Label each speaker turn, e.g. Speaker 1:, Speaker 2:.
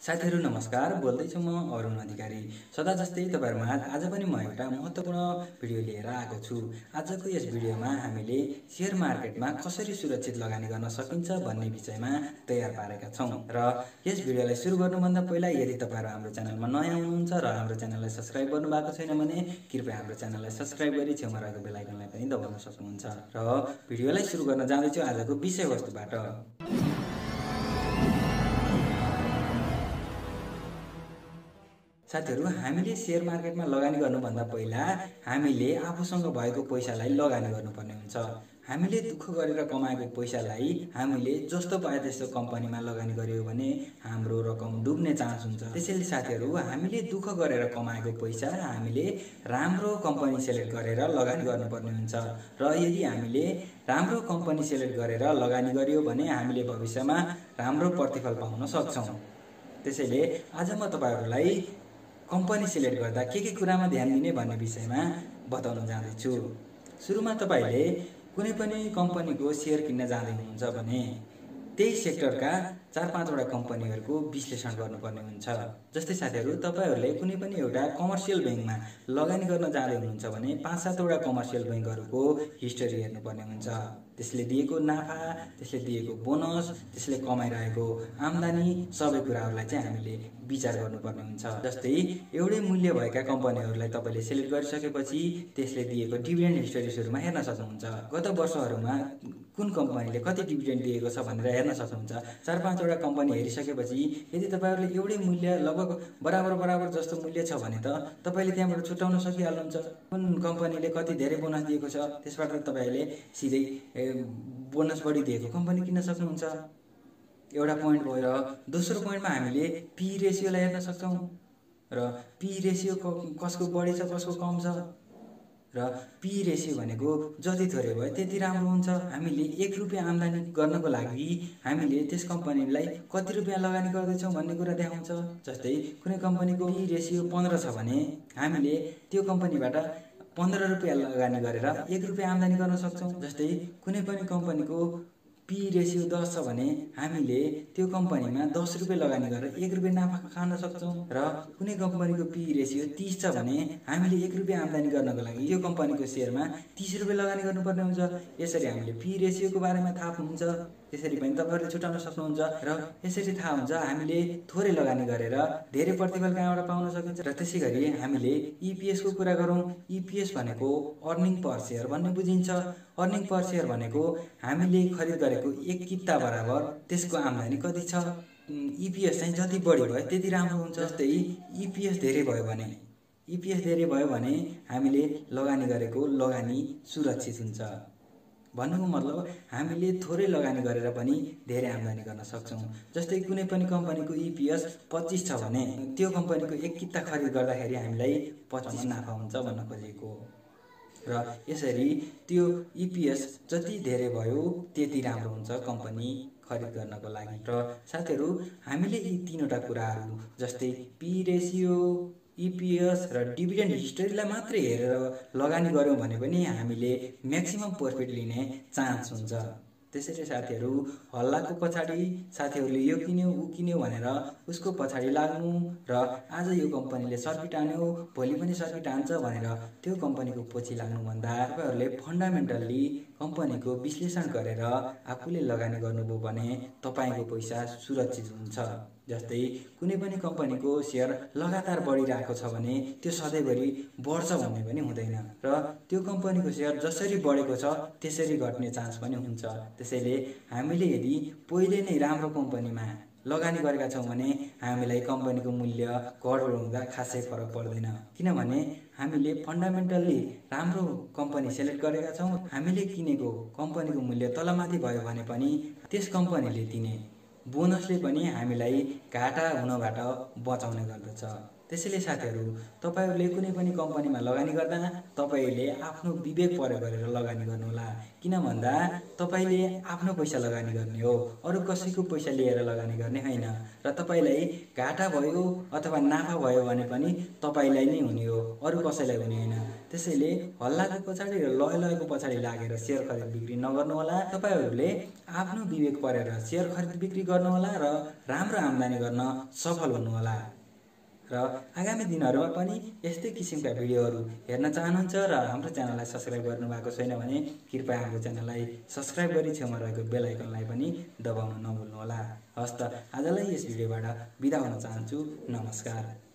Speaker 1: साथीहरु नमस्कार, बोल्दैछु म अरुण अधिकारी। सदा जस्तै तपाईहरुमा आज पनि म एउटा महत्त्वपूर्ण भिडियो लिएर आएको छु। आजको यस भिडियोमा हामीले शेयर मार्केटमा कसरी सुरक्षित लगानी गर्न सकिन्छ भन्ने विषयमा तयार पारेका छौं। र यस भिडियोलाई सुरु गर्नुभन्दा पहिला यदि तपाईहरु हाम्रो च्यानलमा नयाँ हुनुहुन्छ र हाम्रो च्यानललाई सब्स्क्राइब गर्नुभएको छैन भने कृपया हाम्रो च्यानललाई सब्स्क्राइब गरी छेउमा रहेको बेल आइकनलाई पनि दबाउन सक्नुहुन्छ। र भिडियोलाई सुरु गर्न जाँदैछु आजको विषयवस्तुबाट। साथीहरु, हामीले शेयर मार्केटमा लगानी गर्नुभन्दा पहिला हामीले आफूसँग भएको पैसालाई लगानी गर्नुपर्ने हुन्छ। हामीले दुःख गरेर कमाएको पैसालाई हामीले जस्तो पाए त्यस्तो कम्पनीमा लगानी गर्यो भने हाम्रो रकम डुब्ने चान्स हुन्छ। त्यसैले साथीहरु, हामीले दुःख गरेर कमाएको पैसा हामीले राम्रो कम्पनी सेलेक्ट गरेर लगानी गर्नुपर्ने हुन्छ। र यदि हामीले राम्रो कम्पनी सेलेक्ट गरेर लगानी गर्यो भने हामीले भविष्यमा राम्रो प्रतिफल पाउन सक्छौं। त्यसैले आज म तपाईहरुलाई कम्पनी सेलेक्ट गर्दा के कुरामा ध्यान दिने भन्ने विषयमा बताउन जाँदैछु। सुरुमा तपाईले कुनै पनि कम्पनीको शेयर किन्न जाँदै हुनुहुन्छ भने त्यही सेक्टरका 4-5 वटा कम्पनीहरुको विश्लेषण गर्नुपर्ने हुन्छ। जस्तै साथीहरु, तपाईहरुले कुनै पनि एउटा कमर्सियल बैंकमा लगानी गर्न जाँदै हुनुहुन्छ भने 5-7 वटा कमर्सियल बैंकहरुको हिस्ट्री हेर्नुपर्ने हुन्छ। त्यसले दिएको नाफा, त्यसले दिएको बोनस, त्यसले कमाइरहेको आम्दानी सबै कुराहरुलाई चाहिँ हामीले विचार गर्नुपर्ने हुन्छ। जस्तै एउटै मूल्य भएका कम्पनीहरुलाई तपाईले सेलेक्ट गरिसकेपछि त्यसले दिएको डिभिडेन्ड हिस्ट्री सुरुमा हेर्न सक्नुहुन्छ। गत वर्षहरुमा कुन कम्पनीले कति डिभिडेन्ड दिएको छ भनेर हेर्न सक्नुहुन्छ। 4-5 वटा कम्पनी हेरिसकेपछि यदि तपाईहरुले एउटै मूल्य लगभग बराबर जस्तो मूल्य छ भने त तपाईले त्यहाँबाट छुटाउन सकिहाल्नुहुन्छ। कुन कम्पनीले कति धेरै बोनस दिएको छ त्यसबाट तपाईले सिधै बोनस बढी दिएको कम्पनी किन्न सक्नुहुन्छ। एउटा पोइन्ट भयो। र दोस्रो पोइन्टमा हामीले पी रेशियोलाई हेर्न सक्छौं। र पी रेशियो कसको बढी छ कसको कम छ। र पी रेशियो भनेको जति थोरै भयो त्यति राम्रो हुन्छ। हामीले 1 रुपैयाँ आम्दानी गर्नको लागि हामीले त्यस कम्पनीलाई कति रुपैयाँ लगानी गर्दैछौं भन्ने कुरा देखाउँछ। जस्तै कुनै कम्पनीको पी रेशियो 15 छ भने हामीले त्यो कम्पनीबाट 15 रुपैयाँ लगानी गरेर 1 रुपैयाँ आम्दानी गर्न सक्छौं। जस्तै कुनै पनि कम्पनीको पी रेशियो 10 छ भने हामीले त्यो कम्पनीमा 10 रुपैयाँ लगानी गरेर 1 रुपैयाँ नाफा खान सक्छौं। र कुनै कम्पनीको पी रेशियो 30 छ भने हामीले 1 रुपैयाँ आम्दानी गर्नको लागि त्यो कम्पनीको शेयरमा 30 रुपैयाँ लगानी गर्नुपर्ने हुन्छ। यसरी हामीले पी रेशियोको बारेमा थाहा हुन्छ। त्यसरी पनि तपाईहरुले छुटाउन सक्नुहुन्छ। र यसरी थाहा हुन्छ हामीले थोरै लगानी गरेर धेरै प्रतिफल कहाँबाट पाउन सकिन्छ। र त्यसैगरी हामीले ईपीएस को कुरा गरौं। ईपीएस भनेको अर्निङ पर शेयर भन्ने बुझिन्छ। अर्निङ पर शेयर भनेको हामीले खरिद गरेको 1 किता बराबर त्यसको आम्दानी कति छ। ईपीएस चाहिँ जति बढी भयो त्यति राम्रो हुन्छ। जस्तै ईपीएस धेरै भयो भने हामीले लगानी गरेको लगानी सुरक्षित हुन्छ। भन्नुको मतलब हामीले थोरै लगानी गरेर पनि धेरै आम्दानी गर्न सक्छौं। जस्तै कुनै पनि कम्पनीको ईपीएस 25 छ भने त्यो कम्पनीको 1 किता खरिद गर्दाखेरि हामीलाई 25 नाफा हुन्छ भन्न खोजेको। र यसरी त्यो ईपीएस जति धेरै भयो त्यति राम्रो हुन्छ कम्पनी खरिद गर्नको लागि। र साथीहरु, हामीले यी 3 वटा कुराहरु जस्तै पी रेशियो, ईपीएस र डिभिडेन्ड हिस्ट्रीलाई मात्र हेरेर लगानी गर्यौं भने पनि हामीले म्याक्सिमम प्रॉफिट लिने चान्स हुन्छ। त्यसैले साथीहरु, हल्लाको पछाडी साथीहरुले यो किन्यो उ किन्यो भनेर उसको पछाडी लाग्नु र आज यो कम्पनीले सर्किट आन्यो भोलि पनि सर्किट आन्छ भनेर त्यो कम्पनीको पछि लाग्नु भन्दा तपाईहरुले फन्डामेन्टल्ली कम्पनीको विश्लेषण गरेर आफूले लगानी गर्नुभयो भने तपाईको पैसा सुरक्षित हुन्छ। जस्तै कुनै पनि कम्पनीको शेयर लगातार बढिरहेको छ भने त्यो सधैँभरि बढ्छ भन्ने पनि हुँदैन। र त्यो कम्पनीको शेयर जसरी बढेको छ त्यसरी घट्ने चान्स पनि हुन्छ। त्यसैले हामीले यदि पहिले नै राम्रो कम्पनीमा लगानी गरेका छौं भने हामीलाई कम्पनीको मूल्य घटबढ हुँदा खासै फरक पर्दैन। किनभने हामीले फन्डामेन्टल्ली राम्रो कम्पनी सेलेक्ट गरेका छौं। हामीले किनेको कम्पनीको मूल्य तलमाथि भयो भने पनि त्यस कम्पनीले दिने बोनसले पनि हामीलाई घाटा हुनबाट बचाउने गर्दछ। त्यसैले साथीहरू, तपाईहरूले कुनै पनि कम्पनीमा लगानी गर्दा तपाईले आफ्नो विवेक प्रयोग गरेर लगानी गर्नुहोला। किन भन्दा तपाईले आफ्नो पैसा लगानी गर्ने हो, अरू कसैको पैसा लिएर लगानी गर्ने होइन। र तपाईलाई घाटा भयो अथवा नाफा भयो भने पनि तपाईलाई नै हुने हो, अरू कसैलाई हुने होइन। त्यसैले हल्लाको पछाडि र लयको पछाडि लागेर सेयर खरिद बिक्री नगर्नुहोला। तपाईहरूले आफ्नो विवेक परेर सेयर खरिद बिक्री गर्नुहोला र राम्रो आम्दानी गर्न सफल हुनुहोला। र आगामी दिनहरुमा पनि यस्तै किसिमका भिडियोहरू हेर्न चाहनुहुन्छ र हाम्रो च्यानललाई सब्स्क्राइब गर्नुभएको छैन भने कृपया हाम्रो च्यानललाई सब्स्क्राइब गरी छेउमा रहेको बेल आइकनलाई पनि दबाउन नभुल्नुहोला। हस्त आजलाई यस भिडियोबाट बिदा हुन चाहन्छु। नमस्कार।